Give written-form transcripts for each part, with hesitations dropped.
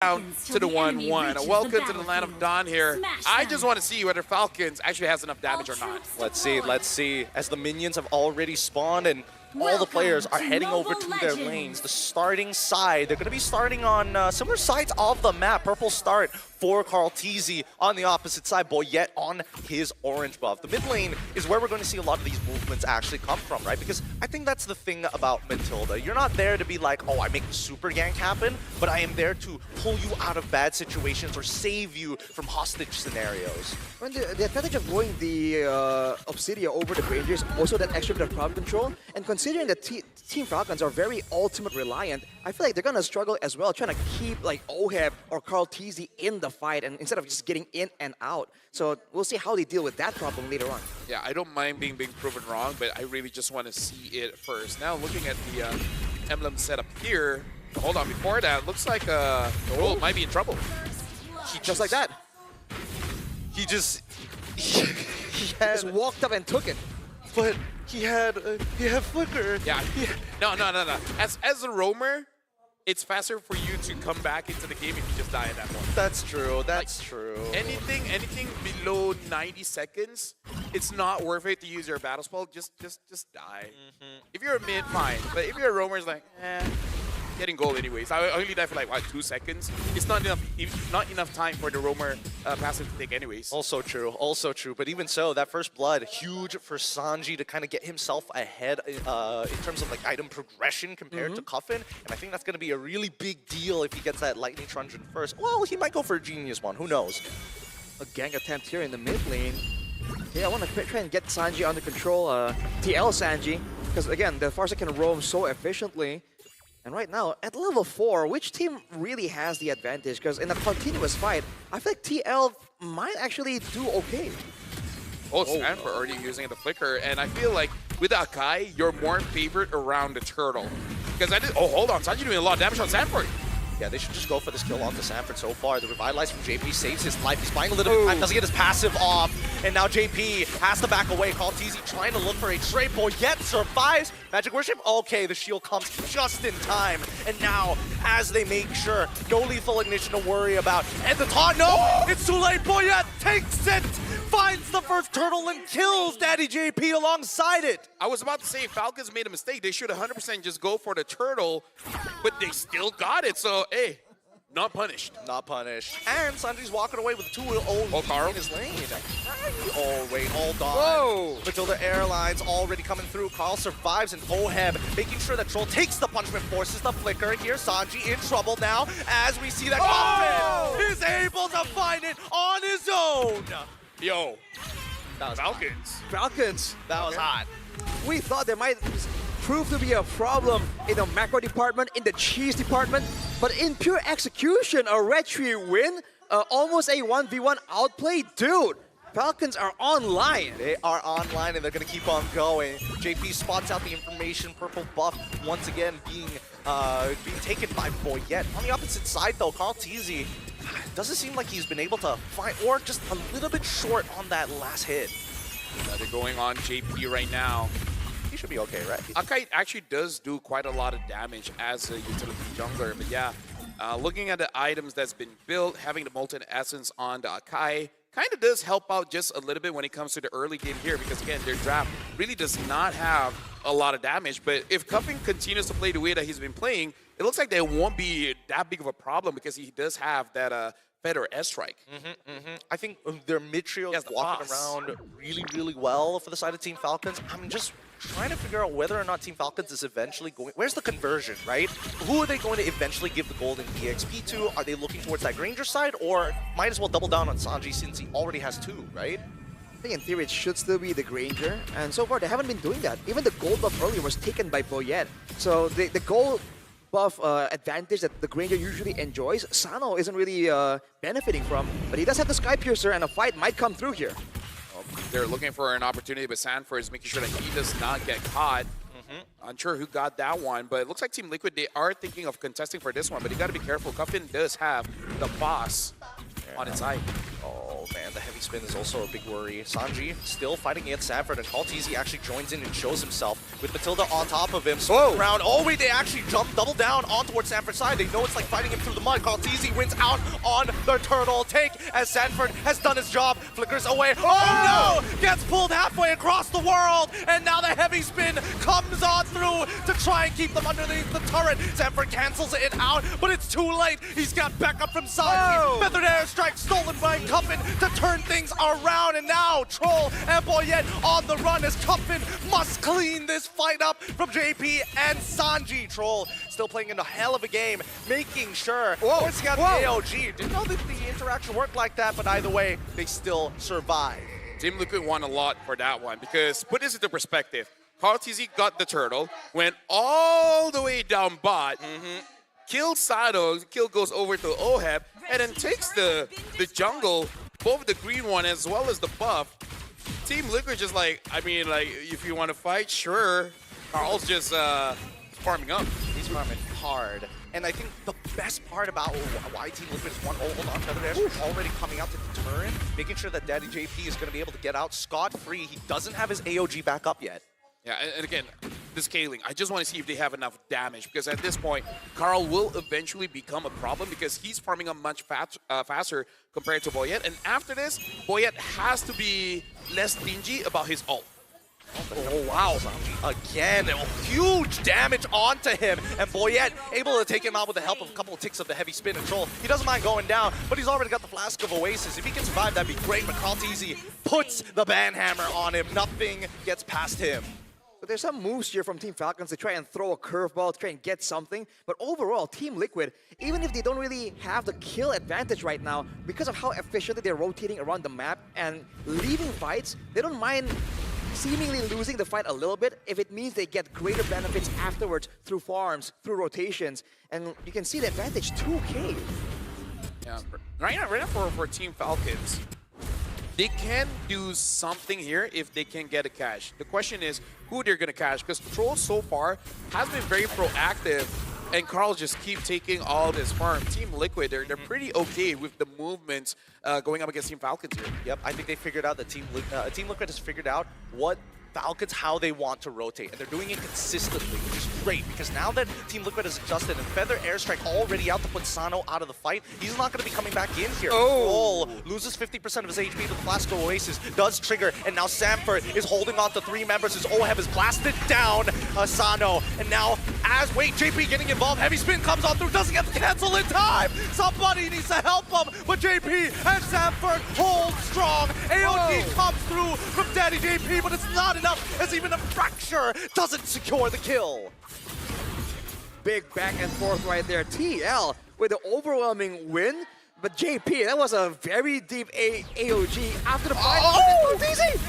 down to the 1-1. Welcome to the land of Dawn here. I just want to see whether Falcons actually has enough damage or not. Let's see. As the minions have already spawned and all the players are heading over to their lanes. The starting side, they're going to be starting on similar sides of the map. Purple start for Carl Teasy on the opposite side, Boyette on his orange buff. The mid lane is where we're going to see a lot of these movements actually come from, right? Because I think that's the thing about Matilda. You're not there to be like, oh, I make the super gank happen, but I am there to pull you out of bad situations or save you from hostage scenarios. When the advantage of going the Obsidia over the Rangers, also that extra bit of crowd control, and considering that Team Falcons are very ultimate reliant, I feel like they're gonna struggle as well, trying to keep like Oheb or Carl Teasy in the fight, and instead of just getting in and out. So we'll see how they deal with that problem later on. Yeah, I don't mind being proven wrong, but I really just want to see it first. Now looking at the emblem setup here, hold on, before that, looks like Gold might be in trouble. Just like that. He just Walked up and took it. But he had flicker. Yeah. No. As a roamer, it's faster for you to come back into the game if you just die at that point. That's true. That's true. Anything below 90 seconds, it's not worth it to use your battle spell. Just die. If you're a mid, fine. But if you're a roamer, it's like, getting gold anyways. I only die for like, what, 2 seconds? It's not enough time for the roamer passive to take anyways. Also true. But even so, that first blood, huge for Sanji to kind of get himself ahead in terms of like item progression compared to Coffin. And I think that's going to be a really big deal if he gets that Lightning Truncheon first. Well, he might go for a Genius one. Who knows? A gank attempt here in the mid lane. Yeah, I want to try and get Sanji under control, TL Sanji, because again, the Farsa can roam so efficiently. And right now, at level 4, which team really has the advantage? Because in a continuous fight, I feel like TL might actually do okay. Oh, Sanford already using the flicker, and I feel like with Akai, you're more favored around the turtle. Because hold on, Sanji doing a lot of damage on Sanford. Yeah, they should just go for this kill onto Sanford so far. The Revitalize from JP saves his life. He's buying a little bit of time, doesn't get his passive off. And now JP has to back away. Carl Teasy trying to look for a trade ball, yet survives. Magic Worship, okay, the shield comes just in time. And now, as they make sure, no lethal ignition to worry about. And the taunt, no, it's too late. Boyette takes it, finds the first turtle and kills Daddy JP alongside it. I was about to say, Falcons made a mistake. They should 100% just go for the turtle, but they still got it. So, hey, not punished. Not punished. And Sanji's walking away with 2-0 Carl in his lane. Oh, wait, hold on. Whoa. Matilda Airlines already coming through. Carl survives, and Oheb making sure that Troll takes the punishment, forces the flicker. And here's Sanji in trouble now as we see that Coffin is able to find it on his own. Yo, That was Falcons. That was hot. We thought there might prove to be a problem in the macro department, in the cheese department, but in pure execution, a Red Tree win, almost a 1v1 outplay. Dude, Falcons are online. They are online, and they're going to keep on going. JP spots out the information. Purple buff once again being taken by Boyette. On the opposite side, though, Carl Teasy doesn't seem like he's been able to find, or just a little bit short on that last hit. they're going on JP right now. He should be okay, right? Akai actually does do quite a lot of damage as a utility jungler, but yeah, looking at the items that's been built, having the Molten Essence on the Akai kind of does help out just a little bit when it comes to the early game here, because again, their draft really does not have a lot of damage, but if Cuffing continues to play the way that he's been playing, it looks like there won't be that big of a problem because he does have that Feather S-Strike. I think their mid-trio is walking around really well for the side of Team Falcons. I'm just trying to figure out whether or not Team Falcons is eventually going... Where's the conversion, right? Who are they going to eventually give the golden EXP to? Are they looking towards that Granger side, or might as well double down on Sanji since he already has 2, right? I think in theory it should still be the Granger, and so far they haven't been doing that. Even the gold buff earlier was taken by Boyette. So the gold buff advantage that the Granger usually enjoys, Sano isn't really benefiting from, but he does have the Sky Piercer, and a fight might come through here. They're looking for an opportunity, but Sanford is making sure that he does not get caught. Unsure who got that one, but it looks like Team Liquid, they are thinking of contesting for this one, but you got to be careful. Cuffin does have the boss. on its side. Oh man, the heavy spin is also a big worry. Sanji still fighting against Sanford, and Kaltizi actually joins in and shows himself with Matilda on top of him. Whoa! Around. Oh wait, they actually jump double down on towards Sanford's side. They know it's like fighting him through the mud. Kaltizi wins out on the turtle take as Sanford has done his job. Flickers away. Oh no! Gets pulled halfway across the world, and now the heavy spin comes on through to try and keep them underneath the turret. Sanford cancels it out, but it's too late. He's got backup from Sanji. Feathered airstrike stolen by Cuffin to turn things around, and now Troll and Boyette on the run as Cuffin must clean this fight up from JP and Sanji. Troll still playing in a hell of a game, making sure. Forcing out the AOG. Didn't know that the interaction worked like that, but either way, they still survive. Team Liquid won a lot for that one because put this into perspective. Carl TZ got the turtle, went all the way down bot, killed Sado, kill goes over to Oheb, and then takes the jungle, both the green one as well as the buff. Team Liquid just like, I mean, like, if you want to fight, sure. Carl's just farming up. He's farming hard. And I think the best part about why Team Liquid is one hold on Feather Dash already coming out to deter him, making sure that Daddy JP is going to be able to get out scot-free. He doesn't have his AOG back up yet. Yeah, and again, the scaling, I just want to see if they have enough damage, because at this point, Carl will eventually become a problem because he's farming up much faster compared to Boyette. And after this, Boyette has to be less stingy about his ult. Oh, wow. Again, huge damage onto him. And Boyette able to take him out with the help of a couple of ticks of the heavy spin and Troll. He doesn't mind going down, but he's already got the Flask of Oasis. If he can survive, that'd be great. But Kaltizi puts the banhammer on him. Nothing gets past him. But there's some moves here from Team Falcons to try and throw a curveball, to try and get something. But overall, Team Liquid, even if they don't really have the kill advantage right now, because of how efficiently they're rotating around the map and leaving fights, they don't mind seemingly losing the fight a little bit if it means they get greater benefits afterwards through farms, through rotations. And you can see the advantage 2K. Yeah, right now for Team Falcons, they can do something here if they can get a cash. The question is who they're going to cash, because Troll so far has been very proactive, and Carl just keep taking all this farm. Team Liquid, they're pretty okay with the movements going up against Team Falcons here. Yep, I think they figured out that Team Liquid has figured out what Falcons, how they want to rotate, and they're doing it consistently, which is great, because now that Team Liquid has adjusted and Feather Airstrike already out to put Sano out of the fight, he's not going to be coming back in here. Oh! Loses 50% of his HP to the Flask of Oasis, does trigger, and now Sanford is holding on to 3 members as Oheb is blasted down Sano, and now wait, JP getting involved, heavy spin comes on through, doesn't get the cancel in time! Somebody needs to help him, but JP and Sanford hold strong. AOD comes through from Daddy JP, but it's not enough as even a fracture doesn't secure the kill. Big back and forth right there. TL with the overwhelming win, but JP, that was a very deep AOG after the fight. Oh! It's easy!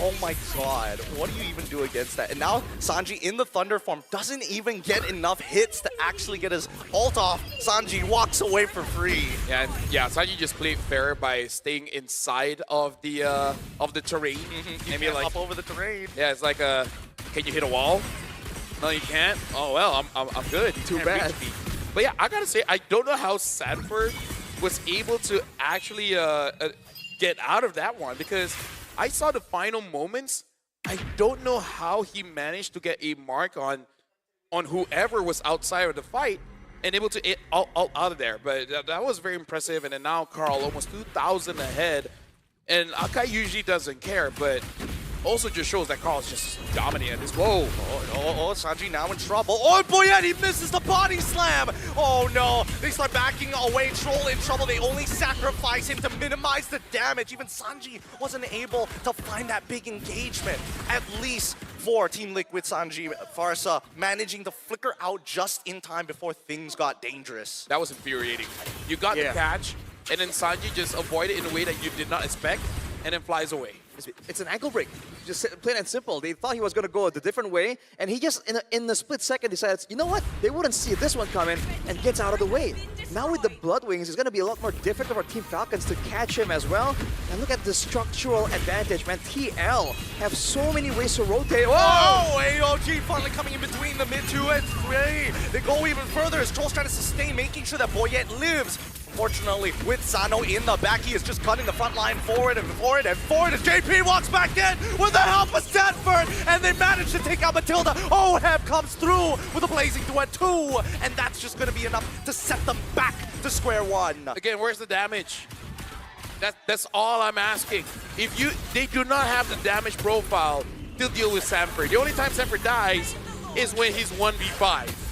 Oh my god, what do you even do against that? And now Sanji in the Thunder form doesn't even get enough hits to actually get his ult off. Sanji walks away for free. And yeah, Sanji just played fair by staying inside of the terrain. Maybe like up over the terrain. Yeah, it's like can you hit a wall? No, you can't. Oh well, I'm good. You Too can't bad. reach me. But yeah, I gotta say, I don't know how Sanford was able to actually get out of that one, because I saw the final moments. I don't know how he managed to get a mark on whoever was outside of the fight and able to get out of there. But that was very impressive. And then now Carl almost 2,000 ahead. And Akai usually doesn't care, but also just shows that Carl's just dominating this. Whoa. Oh, Sanji now in trouble. Oh, Boyette, he misses the body slam. Oh, no. They start backing away. Troll in trouble. They only sacrifice him to minimize the damage. Even Sanji wasn't able to find that big engagement. At least for Team Liquid, Sanji, Farsa managing to flicker out just in time before things got dangerous. That was infuriating. You got the catch, and then Sanji just avoided it in a way that you did not expect, and then flies away. It's an ankle break, just plain and simple. They thought he was going to go a different way, and he just, in a split second, decides, you know what? They wouldn't see this one coming, and gets out of the way. Now with the Blood Wings, it's going to be a lot more difficult for Team Falcons to catch him as well. And look at the structural advantage, man. TL have so many ways to rotate. Oh, AOG finally coming in between the mid 2 and 3. They go even further as Troll's trying to sustain, making sure that Boyette lives. Unfortunately, with Sano in the back, he is just cutting the front line forward and forward and forward as JP walks back in with the help of Stanford, and they manage to take out Matilda. Oheb comes through with a blazing duet too, and that's just going to be enough to set them back to square one. Again, where's the damage? That's all I'm asking. They do not have the damage profile to deal with Sanford. The only time Sanford dies is when he's 1v5.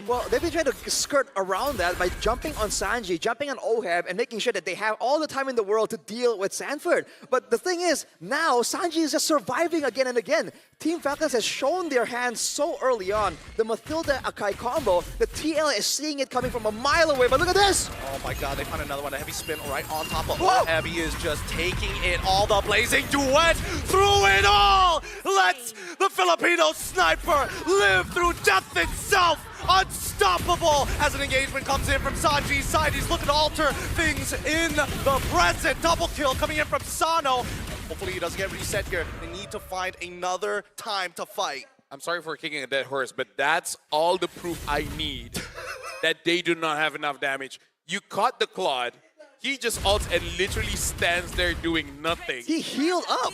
Well, they've been trying to skirt around that by jumping on Sanji, jumping on Oheb, and making sure that they have all the time in the world to deal with Sanford. But the thing is, now Sanji is just surviving again and again. Team Falcons has shown their hands so early on. The Matilda Akai combo, the TL is seeing it coming from a mile away, but look at this! Oh my god, they found another one. A heavy spin right on top of Oheb. He is just taking it all. The blazing duet through it all! Let's the Filipino sniper live through death itself! Unstoppable as an engagement comes in from Sanji's side. He's looking to alter things in the present. Double kill coming in from Sano. Hopefully he doesn't get reset here. They need to find another time to fight. I'm sorry for kicking a dead horse, but that's all the proof I need that they do not have enough damage. You caught the Claude. He just ults and literally stands there doing nothing. He healed up!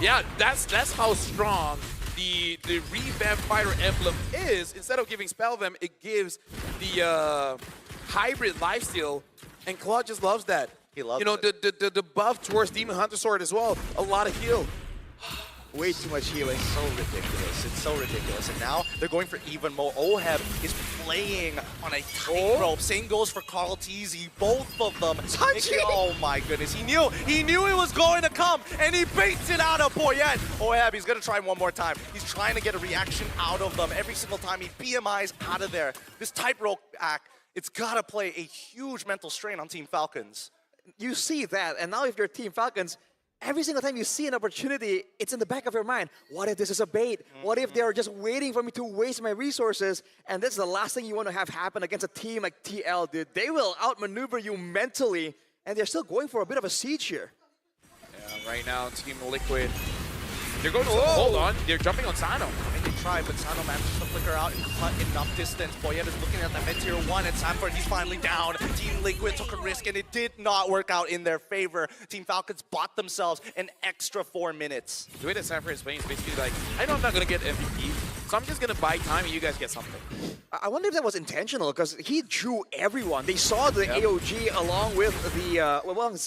Yeah, that's how strong the revamped Fire Emblem is. Instead of giving Spell Vamp, it gives the hybrid lifesteal, and Claude just loves that. He loves it. The buff towards Demon Hunter Sword as well. A lot of heal. Way too much healing. So ridiculous. It's so ridiculous. And now they're going for even more. Oheb is playing on a tightrope. Same goes for Carl Teasy. Both of them. Oh my goodness. He knew it was going to come, and he baits it out of Boyette. Oheb, he's going to try one more time. He's trying to get a reaction out of them every single time he PMIs out of there. This tightrope act, it's got to play a huge mental strain on Team Falcons. You see that, and now if you're Team Falcons, every single time you see an opportunity, it's in the back of your mind. What if this is a bait? What if they're just waiting for me to waste my resources? And that's the last thing you want to have happen against a team like TL, dude. They will outmaneuver you mentally, and they're still going for a bit of a siege here. Yeah, right now, Team Liquid, they're going to hold on. They're jumping on Sano. They try, but Sano manages to flicker out and cut enough distance. Boyette is looking at the mid tier 1, and Sanford, he's finally down. Team Liquid took a risk, and it did not work out in their favor. Team Falcons bought themselves an extra 4 minutes. The way that Sanford is playing is basically like, I know I'm not going to get MVP, so I'm just going to buy time and you guys get something. I wonder if that was intentional, because he drew everyone. They saw the AOG along with the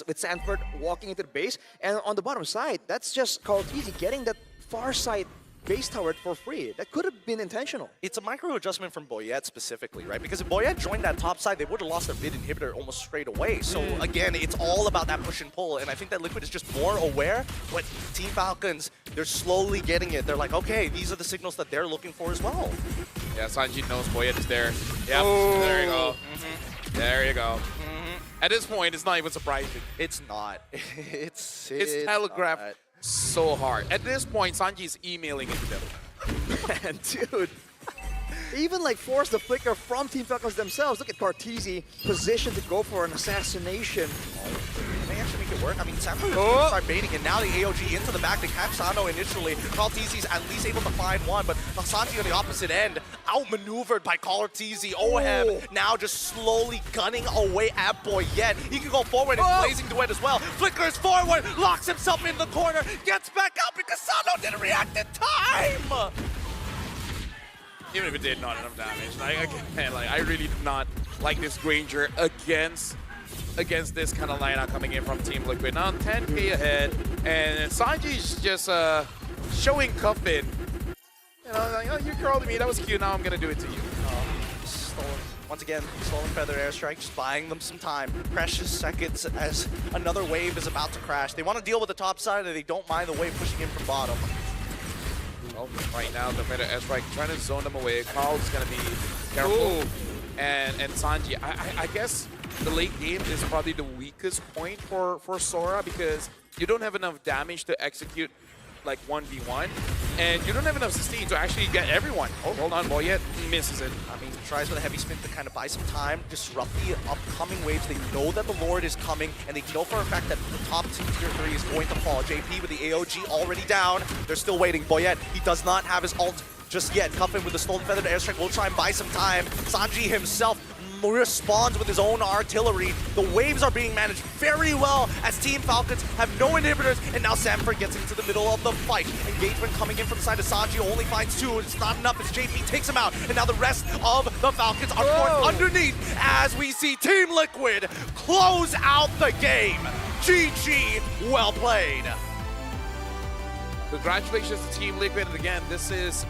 with Sanford walking into the base, and on the bottom side, that's just Carl Teasy getting that far side base tower for free. That could have been intentional. It's a micro adjustment from Boyette specifically, right? Because if Boyette joined that top side, they would have lost their mid inhibitor almost straight away. So again, it's all about that push and pull, and I think that Liquid is just more aware. But Team Falcons, they're slowly getting it. They're like, okay, these are the signals that they're looking for as well. Yeah, Sanji knows Boyette is there. Yep, there you go. There you go. At this point, it's not even surprising. It's not. It's telegraphed not. So hard. At this point, Sanji is emailing into them. Man, dude. Even like force the flicker from Team Falcons themselves. Look at Cartesi positioned to go for an assassination. Can they actually make it work? I mean, Sanford start baiting, and now the AOG into the back. They catch Sano initially. Cartesi's at least able to find one, but Sanji on the opposite end, outmaneuvered by Cartesi. Oheb now just slowly gunning away at Boyette. He can go forward and blazing duet as well. Flickers forward, locks himself in the corner, gets back out because Sano didn't react in time. Even if it did not enough damage, I really do not like this Granger against this kind of lineup coming in from Team Liquid. Now 10k ahead, and Sanji's just showing Cuffin. You know, like, oh, you curled me, that was cute. Now I'm gonna do it to you. Once again, Stolen Feather Airstrike, just buying them some time. Precious seconds as another wave is about to crash. They want to deal with the top side, and they don't mind the wave pushing in from bottom. Well, right now, the Feather Airstrike trying to zone them away. Carl's gonna be careful. And Sanji, I guess the late game is probably the weakest point for Sora, because you don't have enough damage to execute like 1v1, and you don't have enough sustain to actually get everyone. Oh, hold on, Boyette misses it. I mean, he tries with a heavy spin to kind of buy some time, disrupt the upcoming waves. They know that the Lord is coming, and they know for a fact that the top 2 tier 3 is going to fall. JP with the AOG already down. They're still waiting. Boyette, he does not have his ult just yet. Cuffin with the Stolen Feather Airstrike will try and buy some time. Sanji himself responds with his own artillery. The waves are being managed very well as Team Falcons have no inhibitors, and now Sanford gets into the middle of the fight. Engagement coming in from the side of Sanji, only finds 2. It's not enough as JP takes him out, and now the rest of the Falcons are forced underneath as we see Team Liquid close out the game. GG, well played. Congratulations to Team Liquid. And again, this is